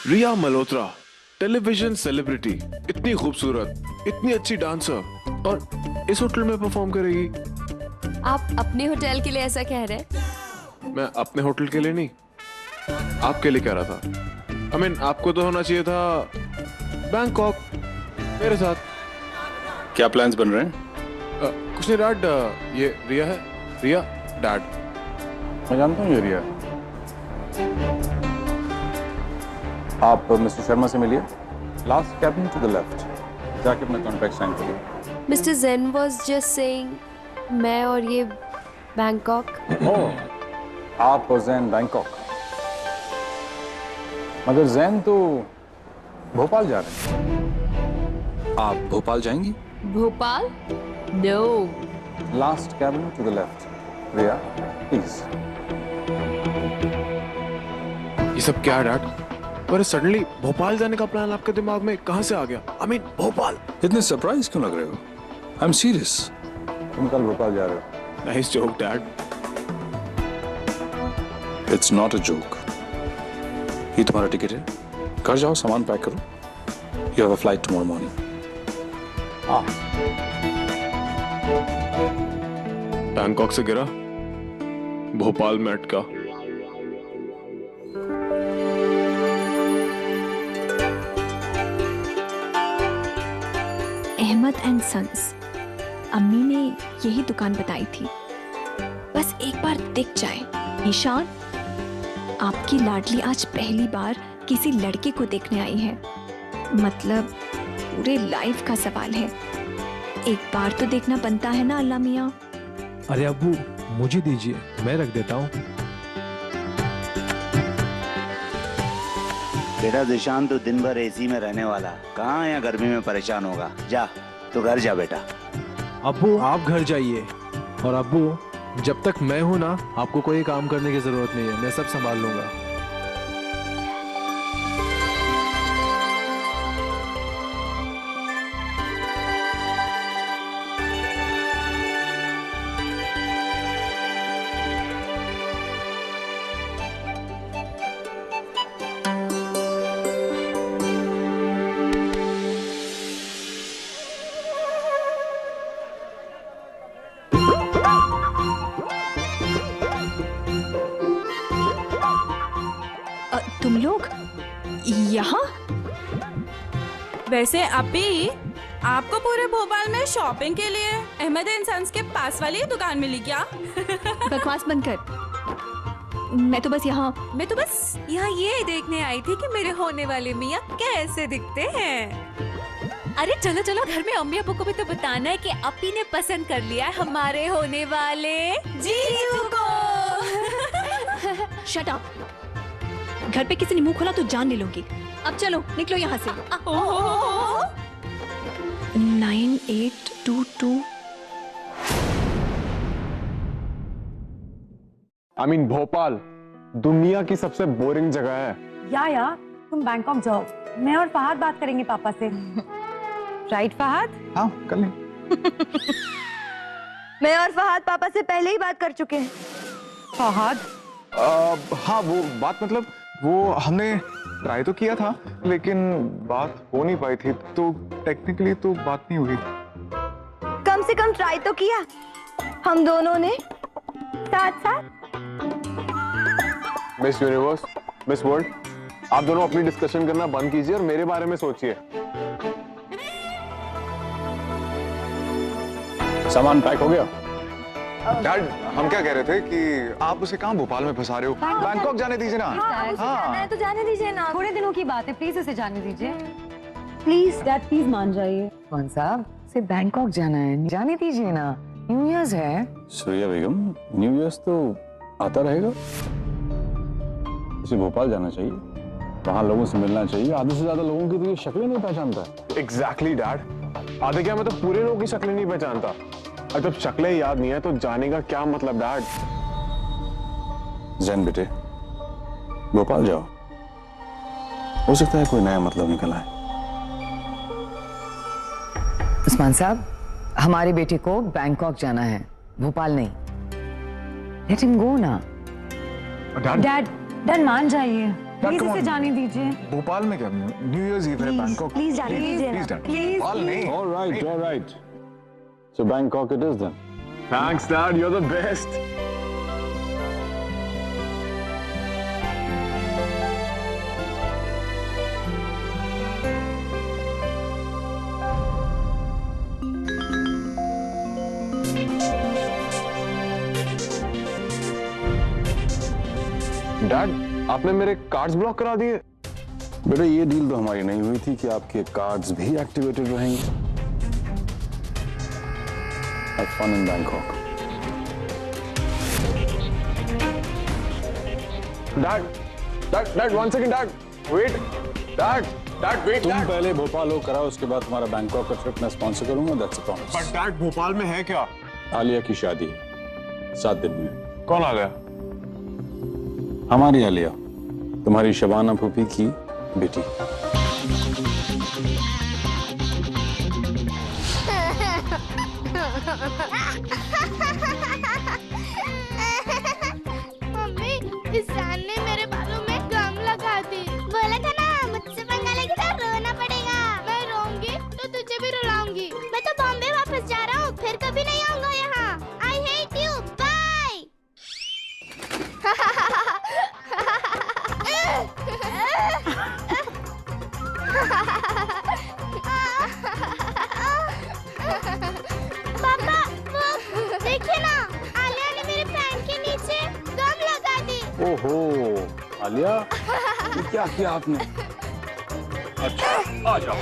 रिया Malhotra, television celebrity, इतनी खूबसूरत, इतनी अच्छी डांसर, और इस होटल में परफॉर्म करेगी। आप अपने होटल के लिए ऐसा कह रहे हैं? मैं अपने होटल के लिए नहीं, आपके लिए कह रहा था। आपको तो होना चाहिए था बैंकॉक मेरे साथ। क्या प्लान्स बन रहे हैं? कुछ नहीं डैड, ये रिया है। रिया डैड। मैं जानता हूँ ये रिया। आप मिस्टर शर्मा से मिलिए, last cabin to the left, जाके अपना कॉन्ट्रैक्ट साइन करिए। Mister Zane was just saying मैं और ये बैंकॉक। ओह, आप और जैन बैंकॉक। मगर जैन तो भोपाल जा रहे हैं। आप भोपाल जाएंगी? Bhopal? No. Last cabin to the left, Riya please. ये सब क्या है डैड? पर सडनली भोपाल जाने का प्लान आपके दिमाग में कहां से आ गया? भोपाल। इतने सरप्राइज क्यों लग रहे हो? I am serious. तुम कल भोपाल जा रहे हो? Nice joke dad. It's not a joke. ये तुम्हारा टिकट है, घर जाओ, सामान पैक करो। You have a flight tomorrow morning. Bangkok से गिरा, भोपाल में अटका। अहमद एंड सन्स, अम्मी ने यही दुकान बताई थी। बस एक बार दिख जाए। ईशान, आपकी लाडली आज पहली बार किसी लड़के को देखने आई है। मतलब पूरे लाइफ का सवाल है। एक बार तो देखना बनता है ना अल्लाह मियाँ। अरे अब्बू, मुझे दीजिए, मैं रख देता हूँ। बेटा दिशान तो दिन भर एसी में रहने वाला, कहाँ यहाँ गर्मी में परेशान होगा। जा तो घर जा बेटा। अब्बू आप घर जाइए, और अब्बू जब तक मैं हूं ना, आपको कोई काम करने की जरूरत नहीं है, मैं सब संभाल लूंगा। तुम लोग यहाँ? वैसे अभी आपको पूरे भोपाल में शॉपिंग के लिए अहमद एंड सन्स के पास वाली ही दुकान मिली क्या? बकवास बंद कर। मैं तो बस यहाँ ये देखने आई थी कि मेरे होने वाले मियाँ कैसे दिखते हैं। अरे चलो चलो, घर में अम्मी अब्बू को भी तो बताना है कि अपी ने पसंद कर लिया है हमारे होने वाले जीजू को। Shut up. घर पे किसी ने मुंह खोला तो जान ले लूंगी। अब चलो निकलो यहाँ से। 9822। भोपाल दुनिया की सबसे बोरिंग जगह है। या तुम बैंकॉक जाओ, मैं और फहद बात करेंगे पापा से। राइट फहद? हाँ कर लें। मैं और फहद पापा से पहले ही बात कर चुके हैं। फहद? हाँ वो बात, मतलब वो हमने ट्राई तो किया था, लेकिन बात हो नहीं पाई थी, तो टेक्निकली तो बात नहीं हुई। कम से कम ट्राई तो किया हम दोनों ने साथ साथ। मिस यूनिवर्स, मिस वर्ल्ड, आप दोनों अपनी डिस्कशन करना बंद कीजिए और मेरे बारे में सोचिए। सामान पैक हो गया? डैड, हम क्या कह रहे थे कि आप उसे कहाँ भोपाल में फंसा रहे हो? बैंकॉक जाने दीजिए ना। हाँ तो जाने दीजिए ना, थोड़े दिनों की बात है, प्लीज उसे जाने दीजिए। प्लीज डैड, प्लीज मान जाइए। कौन साहब से बैंकॉक जाना है, जाने दीजिए ना, न्यू ईयर्स है। सूर्या बेगम, न्यू ईयर्स तो आता रहेगा। इसे भोपाल जाना चाहिए, वहाँ लोगों से मिलना चाहिए। आधे से ज्यादा लोगों की तो ये शक्लें नहीं पहचानता। एग्जैक्टली डैड, आधे क्या, मैं तो पूरे लोगों की शक्लें नहीं पहचानता। और जब शक्लें याद नहीं है तो जाने का क्या मतलब डैड? जैन बेटे, भोपाल जाओ, हो सकता है कोई नया मतलब निकल आए। उस्मान साहब, हमारे बेटे को बैंकॉक जाना है, भोपाल नहीं। लेट हिम गो ना। डैड डैड मान जाइए। प्लीज इसे जाने दीजिए। भोपाल में क्या, न्यू ईयर्स ईव है, बैंकॉक। प्लीज जाने दीजिए प्लीज ना। डैड, प्लीज भोपाल नहीं। all right. So Bangkok it is then. Thanks dad, you are the best. Dad, आपने मेरे कार्ड्स ब्लॉक करा दिए। बेटा ये डील तो हमारी नहीं हुई थी कि आपके कार्ड्स भी एक्टिवेटेड रहेंगे। Have fun in Bangkok. Dad, 1 second dad, wait, dad wait. तुम पहले भोपाल हो कराओ, उसके बाद तुम्हारा बैंकॉक का ट्रिप मैं स्पॉन्सर करूंगा, that's a promise. But dad, Bhopal में है क्या? आलिया की शादी है 7 दिन में। कौन आ गया? हमारी आलिया, तुम्हारी शबाना फूफी की बेटी। मम्मी, इस सैन ने मेरे बालों में गम लगा दी। बोला था ना मुझसे पंगा लेगी तो रोना पड़ेगा। मैं रोऊंगी तो तुझे भी रुलाऊंगी। मैं तो बॉम्बे वापस जा रहा हूँ, फिर कभी नहीं आऊंगा यहाँ। I hate you, bye. पापा, वो देखिए ना, आलिया ने मेरे पैंट के नीचे गम लगा दी। ओहो आलिया, ये क्या किया आपने? अच्छा आ जाओ।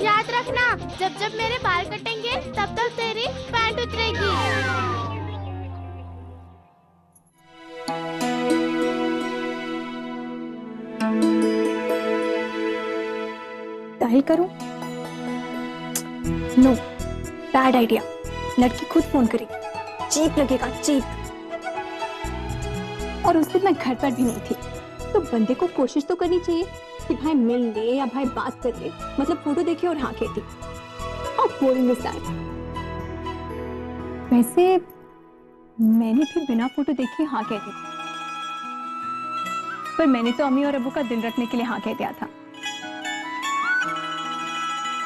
याद रखना, जब जब मेरे बाल कटेंगे तब तक तेरी पैंट उतरेगी। डायल करूं? No, bad idea. लड़की खुद फोन करेगी, चीप लगेगा, चीप। और उस दिन मैं घर पर भी नहीं थी, तो बंदे को कोशिश तो करनी चाहिए कि भाई मिल ले या भाई बात कर ले, मतलब फोटो देखे और हाँ कहती। How boring is that? वैसे मैंने भी बिना फोटो देखे हाँ कह दी, पर मैंने तो अम्मी और अब्बू का दिल रखने के लिए हाँ कह दिया था।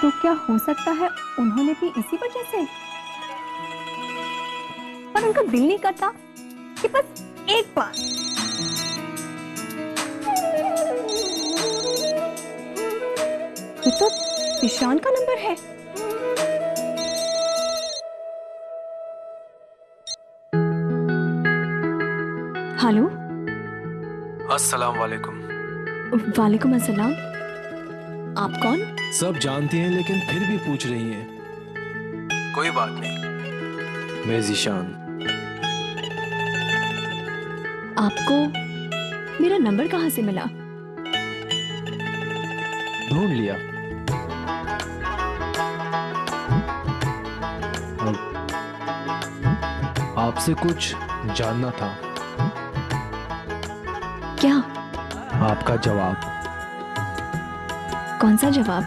तो क्या हो सकता है उन्होंने भी इसी वजह से? पर उनका दिल नहीं करता कि बस एक बार। ये तो ईशान का नंबर है। हेलो, अस्सलाम वालेकुम। वालेकुम अस्सलाम। आप कौन? सब जानती हैं लेकिन फिर भी पूछ रही हैं। कोई बात नहीं, मैं ज़ीशान। आपको मेरा नंबर कहाँ से मिला? ढूंढ लिया। आपसे कुछ जानना था। क्या? आपका जवाब। कौन सा जवाब?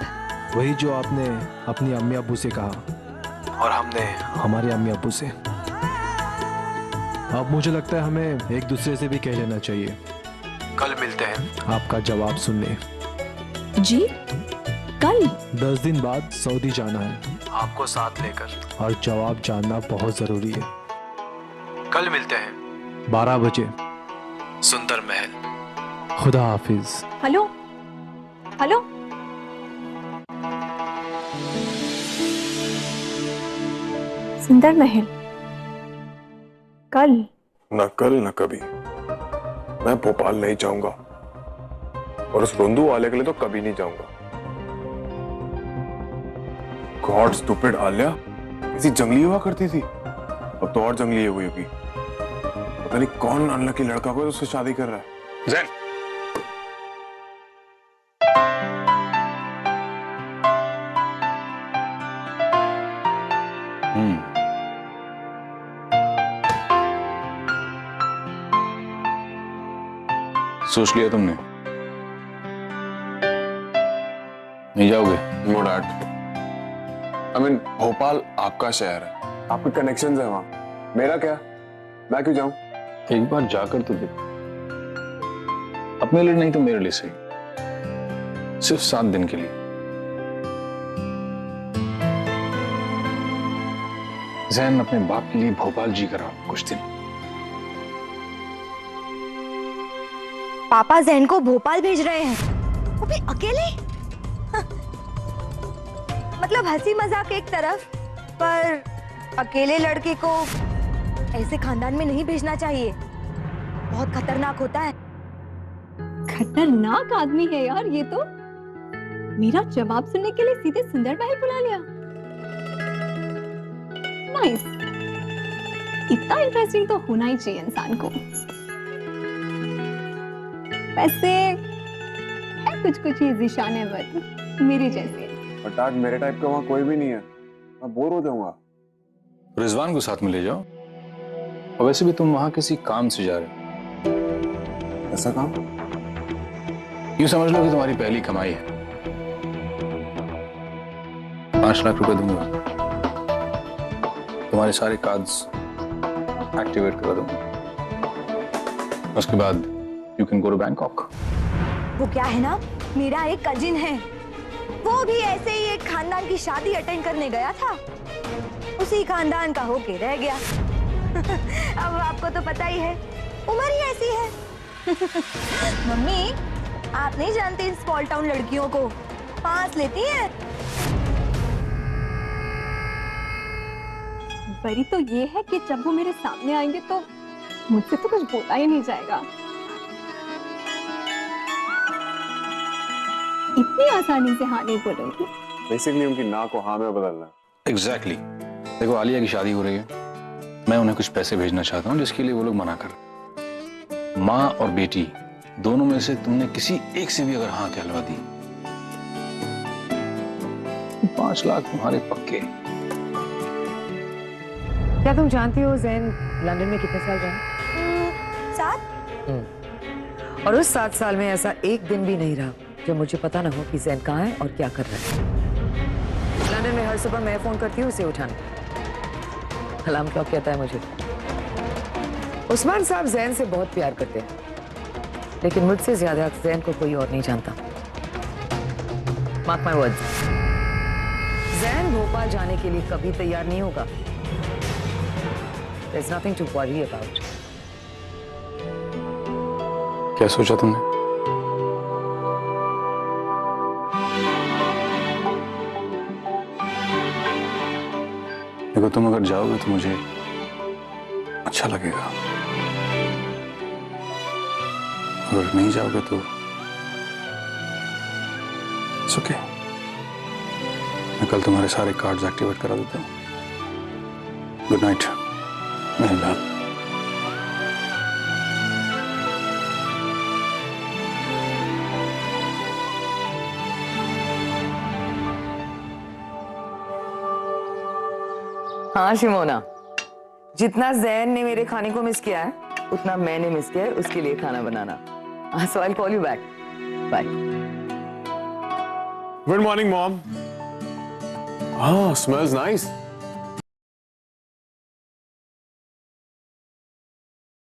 वही जो आपने अपनी अम्मी अब्बू से कहा और हमने हमारे अम्मी अब्बू से। अब मुझे लगता है हमें एक दूसरे से भी कह लेना चाहिए। कल मिलते हैं आपका जवाब सुनने। जी? कल? 10 दिन बाद सऊदी जाना है आपको साथ लेकर, और जवाब जानना बहुत जरूरी है। कल मिलते हैं 12 बजे, सुंदर महल। खुदा हाफिज। हेलो हेलो, सुंदर महल कल? न कल न कभी। मैं भोपाल नहीं जाऊंगा, और उस रोंदू वाले के लिए तो कभी नहीं जाऊंगा। गॉड स्टूपिड आलिया किसी जंगली हुआ करती थी, अब तो और जंगली हुई होगी। पता नहीं कौन अनलकी लड़का को उससे शादी कर रहा है। जैन, सोच लिया तुमने? नहीं जाओगे? No dad. I mean Bhopal आपका शहर है, आपके कनेक्शंस हैं वहां। मेरा क्या, मैं क्यों जाऊं? एक बार जाकर तो देख, अपने लिए नहीं तो मेरे लिए सही, सिर्फ 7 दिन के लिए। जैन अपने बाप के लिए भोपाल जी कर रहा कुछ दिन। पापा जैन को भोपाल भेज रहे हैं, वो भी अकेले? हाँ। मतलब हंसी मजाक एक तरफ, पर अकेले लड़के को ऐसे खानदान में नहीं भेजना चाहिए, बहुत खतरनाक होता है। खतरनाक आदमी है यार ये तो। मेरा जवाब सुनने के लिए सीधे सुंदर महल बुला लिया। नाइस। इतना इंटरेस्टिंग तो होना ही चाहिए इंसान को। वैसे है कुछ कुछ ये ज़ीशान अहमद मेरे जैसे। बट आज मेरे टाइप का वहां कोई भी नहीं है, मैं बोर हो जाऊंगा। रिजवान को साथ में ले जाओ। और वैसे भी तुम वहां किसी काम से जा रहे हो। ऐसा काम? यूं समझ लो कि तुम्हारी पहली कमाई है। 5 लाख रुपए दूंगा, तुम्हारे सारे कार्ड्स एक्टिवेट करा दूंगा। उसके बाद you can go to Bangkok. वो क्या है ना, मेरा एक कजिन है, वो भी ऐसे ही एक खानदान की शादी अटेंड करने गया था, उसी खानदान का होके रह गया। अब आपको तो पता ही है, उम्र ही ऐसी है। मम्मी, आप नहीं जानती इन स्मॉल टाउन लड़कियों को, पास लेती हैं। बड़ी तो ये है कि जब वो मेरे सामने आएंगे तो मुझसे तो कुछ बोला ही नहीं जाएगा। इतनी आसानी से हाँ नहीं बोलूंगी। बेसिकली उनकी ना को हाँ में बदलना। एग्जैक्टली। देखो आलिया की शादी हो रही है, मैं उन्हें कुछ पैसे भेजना चाहता हूँ जिसके लिए वो लोग मना कर। माँ और बेटी दोनों में से तुमने किसी एक से भी अगर हाँ कहलवा दी, 5 लाख तुम्हारे पक्के। क्या तुम जानती हो जैन लंदन में कितने साल रहा? 7। और उस 7 साल में ऐसा एक दिन भी नहीं रहा जो मुझे पता ना हो कि जैन कहाँ है और क्या कर रहा है। लंदन में हर सुबह मैं फोन करती हूँ उसे उठाने, अलार्म क्लॉक कहता है मुझे। उस्मान साहब जैन से बहुत प्यार करते हैं, लेकिन मुझसे ज्यादा जैन को कोई और नहीं जानता। Mark my words, Jain Bhopal जाने के लिए कभी तैयार नहीं होगा। There's nothing to worry about. क्या सोचा तुमने? देखो तुम अगर जाओगे तो मुझे अच्छा लगेगा, अगर नहीं जाओगे तो it's okay. मैं कल तुम्हारे सारे कार्ड्स एक्टिवेट करा देता हूँ। Good night Mehla. हाँ शिमोना, जितना जैन ने मेरे खाने को मिस किया है उतना मैंने मिस किया है उसके लिए खाना बनाना। So I'll call you back. Bye. Good morning, Mom. Ah, smells nice.